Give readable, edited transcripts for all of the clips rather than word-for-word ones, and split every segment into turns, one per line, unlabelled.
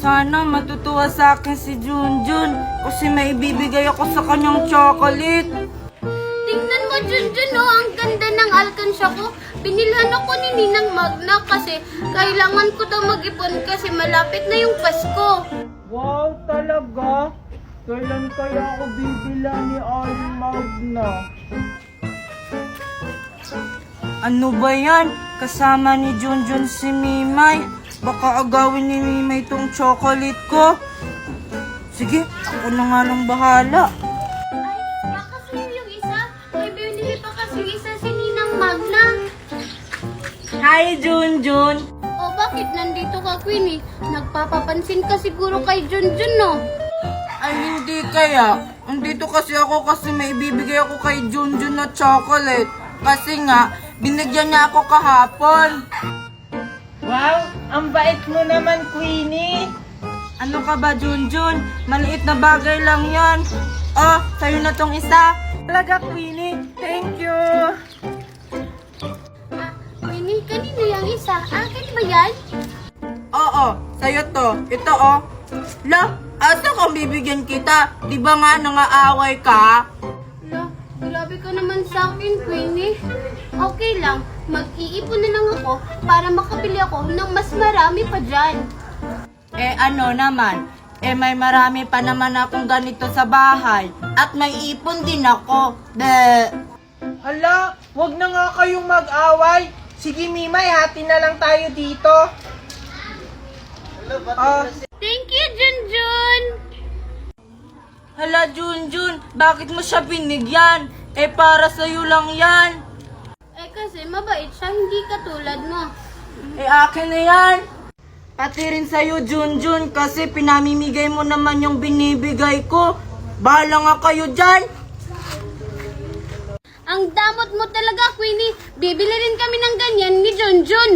Sana matutuwa sa akin si Junjun kasi may ibibigay ako sa kanyang chocolate.
Tingnan mo, Junjun, oh, ang ganda ng alkansya ko. Binilhan ako ni Ninang Magna kasi kailangan ko daw mag-ipon kasi malapit na yung Pasko.
Wow, talaga? Kailan kaya ako bibila ni Magna? Ano ba yan? Kasama ni Junjun si Mimay. Baka agawin ni Mimay tong chocolate ko. Sige, ako na nga lang bahala.
Ay, baka sa'yo yung isa. May binili pa kasi yung isa si Ninang Magna.
Hi, Junjun!
O bakit nandito ka, Queenie? Nagpapapansin ka siguro kay Junjun, no?
Ay, hindi kaya. Andito kasi ako kasi may ibibigay ako kay Junjun na chocolate. Kasi nga, binigyan niya ako kahapon. Wow, ang bait mo naman, Queenie. Ano ka ba, Junjun? Maliit na bagay lang yan. Oh, sa'yo na tong isa. Talaga, Queenie. Thank you.
Queenie, kanino yung isa? Akin ba yan?
Oo, sa'yo to. Ito, oh. La, asa kung bibigyan kita? Di ba nga nangaaway ka?
Ala, grabe ka naman sa akin, Queenie. Okay lang, mag-iipon na lang ako para makabili ako ng mas marami pa dyan.
Eh ano naman, may marami pa naman akong ganito sa bahay. At may ipon din ako. Hala, wag na nga kayong mag-away. Sige Mimay, hati na lang tayo dito.
Thank you, Junjun!
Hala Junjun, bakit mo siya binigyan? Eh para sa'yo lang yan.
Eh kasi mabait siya, hindi katulad mo.
Eh akin na yan. Pati rin sa'yo Junjun kasi pinamimigay mo naman yung binibigay ko. Bahala nga kayo dyan.
Ang damot mo talaga, Queenie. Bibili rin kami ng ganyan ni Junjun.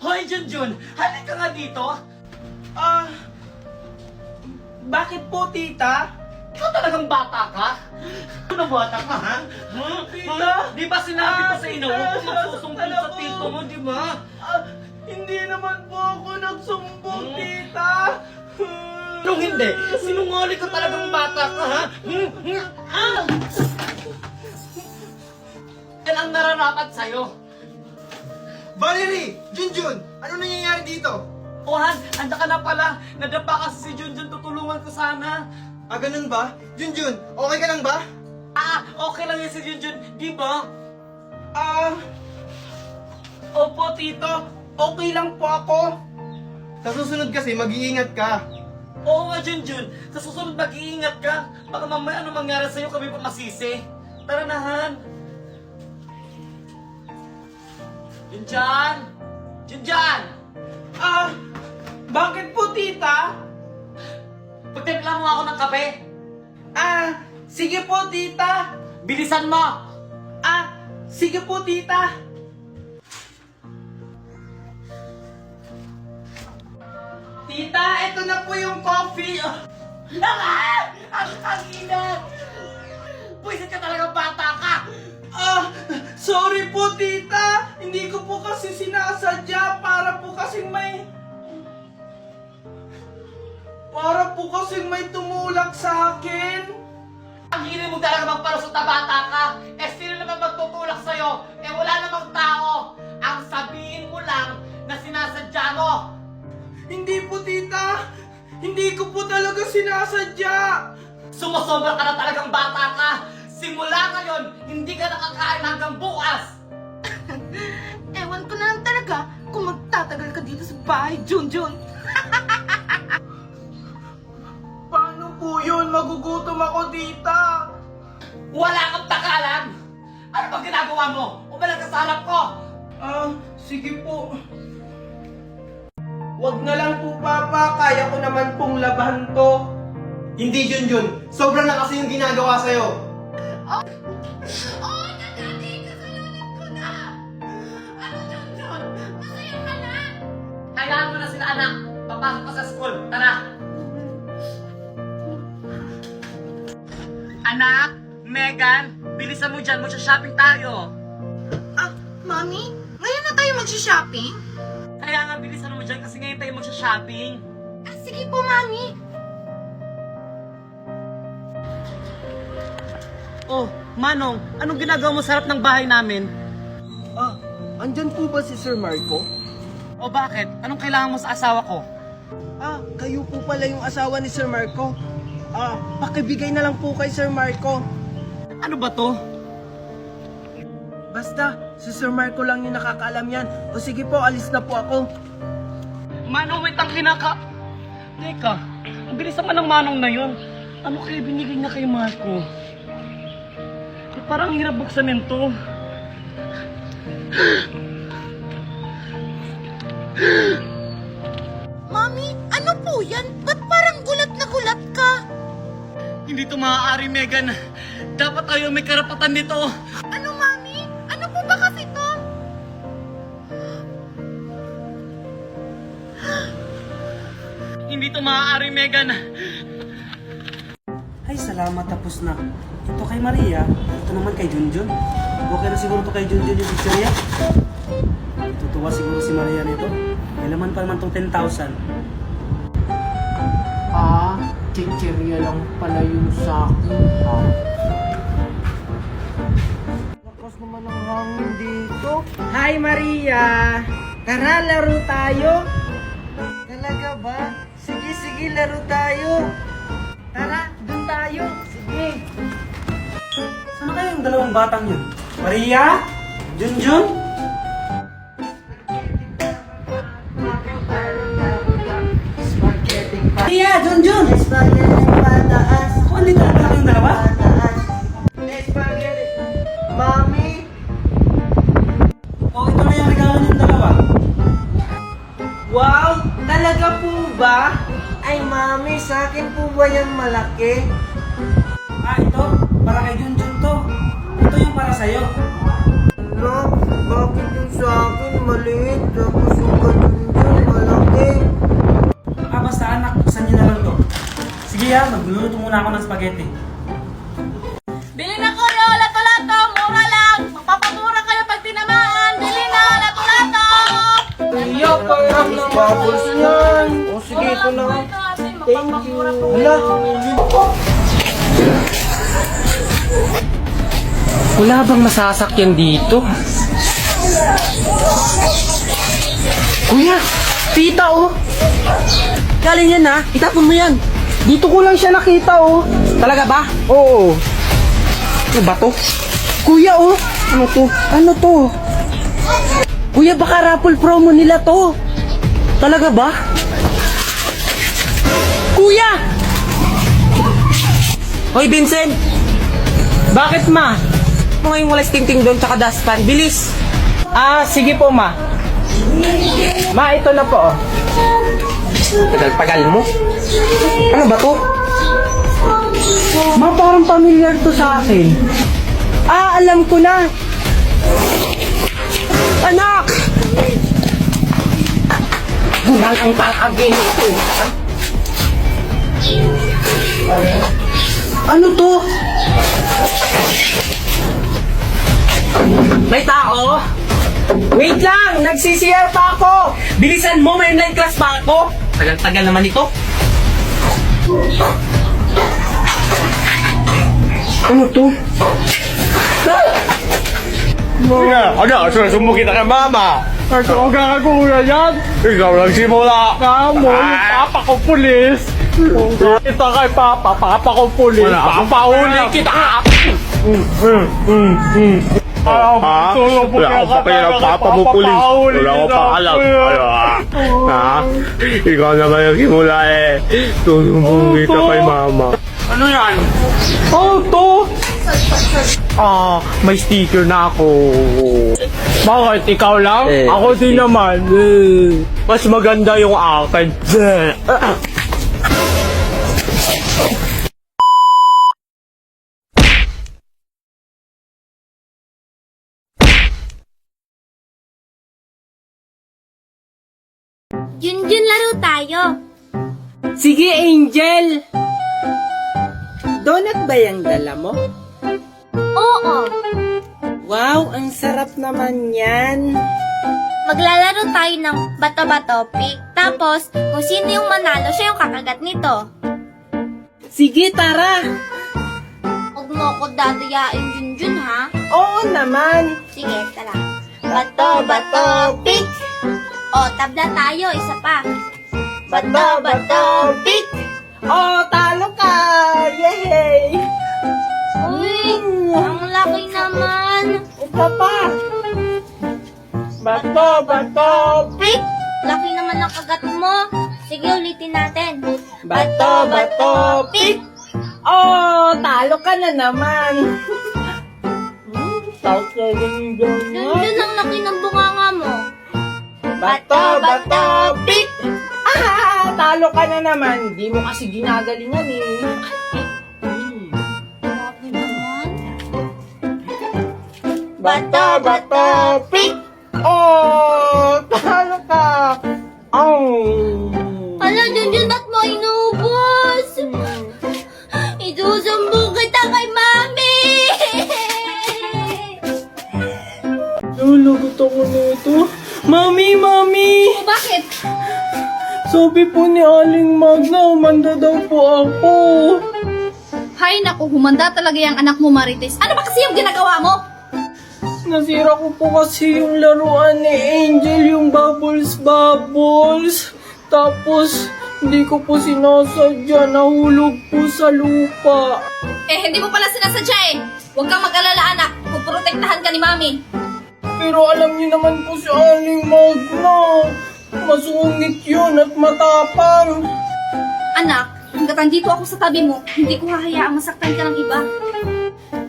Hoy, Junjun! Halika nga dito!
Bakit po tita?
Ikaw talagang bata ka? Ano bata ka, ha?
Tita!
Di ba sinabi ko sa inyo, huwag kang
Nasasaktan
magsusumbong sa
ako.
tito mo, di ba?
Hindi naman po ako nagsumbong, tita.
Anong hindi? Sinungaling ka talagang bata ka, ha? Yan ang nararapat sa'yo.
Valerie! Junjun! Ano nangyayari dito?
O Han, anda ka na pala. Nadapa kasi si Junjun, tutulungan ko sana.
Ganun ba? Junjun, okay ka lang ba?
Okay lang yan si Junjun, di ba?
Opo, tito. Okay lang po ako. Sa susunod kasi, mag-iingat ka.
Oo nga, Junjun. Sa susunod mag-iingat ka. Baka mamaya ano mangyari sa'yo, kami pa masisi. Tara na, Han. Junjan! Junjan!
Bakit po, tita?
Pagtimpla mo ako ng kape.
Sige po, tita.
Bilisan mo!
Sige po, tita. Tita, ito na po yung coffee.
Naman! Ang inat! Pwisit ka talagang bata ka!
Sorry po, tita. Hindi ko po kasi sinasadya. Para po kasing may tumulak sa akin.
Ang hiling mo talaga magpalusot na bata ka! Eh sino naman magtutulak sa'yo? Eh wala namang tao! Ang sabihin mo lang na sinasadya mo!
Hindi po, tita. Hindi ko po talaga sinasadya.
Sumusobra ka na talagang bata ka! Simula ngayon, hindi ka nakakain hanggang bukas!
Ewan ko na lang talaga kung magtatagal ka dito sa bahay, Junjun.
Paano po yun? Magugutom ako, tita.
Wala kang takalan! Ano bang ginagawa mo? Umalag ka sa harap ko!
Sige po. Wag na lang po, Papa. Kaya ko naman pong labahan to. Hindi, Junjun. Sobra na kasi yung ginagawa sa'yo.
Daddy! Kasalanan ko na! Ano, Junjun? Masaya ka na?
Hayaan mo na sila, anak! Papasok ka sa school! Tara! Anak! Megan! Bilisan mo dyan! Magsa-shopping tayo!
Mami, ngayon na tayo mag-shopping?
Kaya nga bilisan mo dyan kasi ngayon tayo magsa-shopping!
Sige po, Mami.
Oh, Manong! Anong ginagawa mo sa harap ng bahay namin?
Andyan po ba si Sir Marco?
O bakit? Anong kailangan mo sa asawa ko?
Kayo po pala yung asawa ni Sir Marco. Pakibigay na lang po kay Sir Marco.
Ano ba to?
Basta, si Sir Marco lang yung nakakaalam yan. O sige po, alis na po ako.
Manong, wait ang Teka, ang bilis naman ng Manong na yun. Ano kaya binigay niya kay Marco? Parang hirap buksan nito.
Mami, ano po yan? Ba't parang gulat na gulat ka?
Hindi to maaari, Megan. Dapat tayo may karapatan nito.
Ano, Mami? Ano po ba kasi to?
Hindi to maaari, Megan.
Ay, salamat, tapos na. Ito kay Maria, ito naman kay Junjun. Okay na siguro to kay Junjun yung picture. Tutuwa siguro si Maria nito. May laman pa naman tong 10,000.
Chichirya lang pala yung sa akin, ha?
Lakas naman ang hangin dito.
Hi, Maria! Tara, laro tayo!
Talaga ba? Sige, laro tayo.
Tara, dun tayo! Sige!
Saan na kaya yung dalawang batang yun? Maria? Junjun? Maria! Junjun! Ako, andito na pala kayong dalawa?
Mami?
Oh, ito na yung regalo niyong dalawa.
Wow! Talaga po ba? Ay, Mami, sa akin po ba yan malaki?
Ito. Para kay Junjun to. Ito yung para sa'yo.
No, bakit yung sa akin maliit? Tapos yung ganun malaki?
Basta anak, buksan niyo na lang to. Sige magluluto muna ako ng spaghetti.
Bili na ko yo, lato-lato, mura lang. Magpapamura kayo pag tinamaan. Bili na, lato-lato.
Iya, parang bubbles yan. O sige, ito na. Thank you. Hala.
Wala bang masasakyan dito? Kuya! Tita, oh! Galing yan, ha? Itapon mo yan! Dito ko lang siya nakita, oh! Talaga ba? Oo!
Ano ba to? Kuya, oh! Ano to? Ano to? Kuya, baka raffle promo nila to. Talaga ba? Kuya! Hoy, Vincent! Bakit, ma? Ano ngayong walas tingting doon tsaka dustpan? Bilis! Ah, sige po, ma. Ma, ito na po, oh. Tagal-tagal mo. Ano ba to? Ma, parang familiar to sa akin. Ah, alam ko na. Anak! Bunal ang takagin ito. Ano to? May tao? Wait lang! Nagsisiyar pa ako! Bilisan mo, may online class pa ako! Tagal-tagal naman ito. Ano to?
Ano? Susumbong kita kay mama. Ikaw ang kakagulan yan. Ikaw nagsimula. Kamo, yung papa ko pulis. Kita kay papa ko pulis. Papauli kita. Tulong po kaya ka ng papa mo pulis. Wala ko pa alam. Ha? Ikaw naman yung simula eh. Susumbong kita kay mama. Ano yan? Oh, to! May sticker na ako. Bakit? Ikaw lang? Ako din naman. Mas maganda yung akin.
Junjun, laro tayo.
Sige, Angel! Donut ba yung dala mo?
Oo.
Wow, ang sarap naman yan.
Maglalaro tayo ng bato-bato pick. Tapos, kung sino yung manalo, siya yung kakagat nito.
Sige, tara!
Huwag mo ako dadayain, Junjun, ha?
Oo naman!
Sige, tara. Bato-bato pick. O, tabla tayo. Isa pa. Bato-bato pick.
Oh, talo ka! Yay!
Uy, ang laki naman.
Ito pa! Bato!
Pick. Laki naman ang kagat mo. Sige, ulitin natin.
Bato! Pick! Oh, talo ka na naman!
Junjun, ang laki ng bunganga mo.
Bato! Pick! Ah! Talo ka na naman! Di mo kasi ginagalingan eh.
Grabe naman.
Bato! Pick! Oh! Talo ka! Oh!
Hala, Junjun, ba't mo inubos? Isusumbong kita kay Mami!
Lulagot ako nito. Mami!
Bakit?
Sabi po ni Aling Magna, umanda daw po ako.
Hay naku, humanda talaga yung anak mo, Marites. Ano ba kasi yung ginagawa mo?
Nasira ko po kasi yung laruan ni Angel, yung bubbles. Tapos, hindi ko po sinasadya, nahulog po sa lupa.
Eh, hindi mo pala sinasadya eh. Huwag kang mag-alala, anak. Puprotektahan ka ni Mami.
Pero alam niyo naman po si Aling Magna, masungit yun at matapang.
Anak, hanggat andito ako sa tabi mo, hindi ko hahayaang masaktan ka ng iba.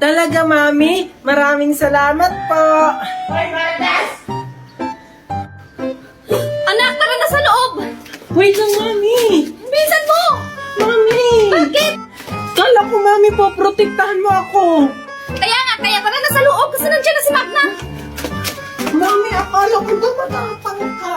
Talaga, Mami? Maraming salamat po.
Anak, tara na sa loob!
Wait lang, Mami.
Bilisan mo!
Mami!
Bakit?
Kala ko, Mami, poprotektahan mo ako.
Kaya tara na sa loob kasi nandiyan na si Magna.
Mami, akala ko ba matapang ka?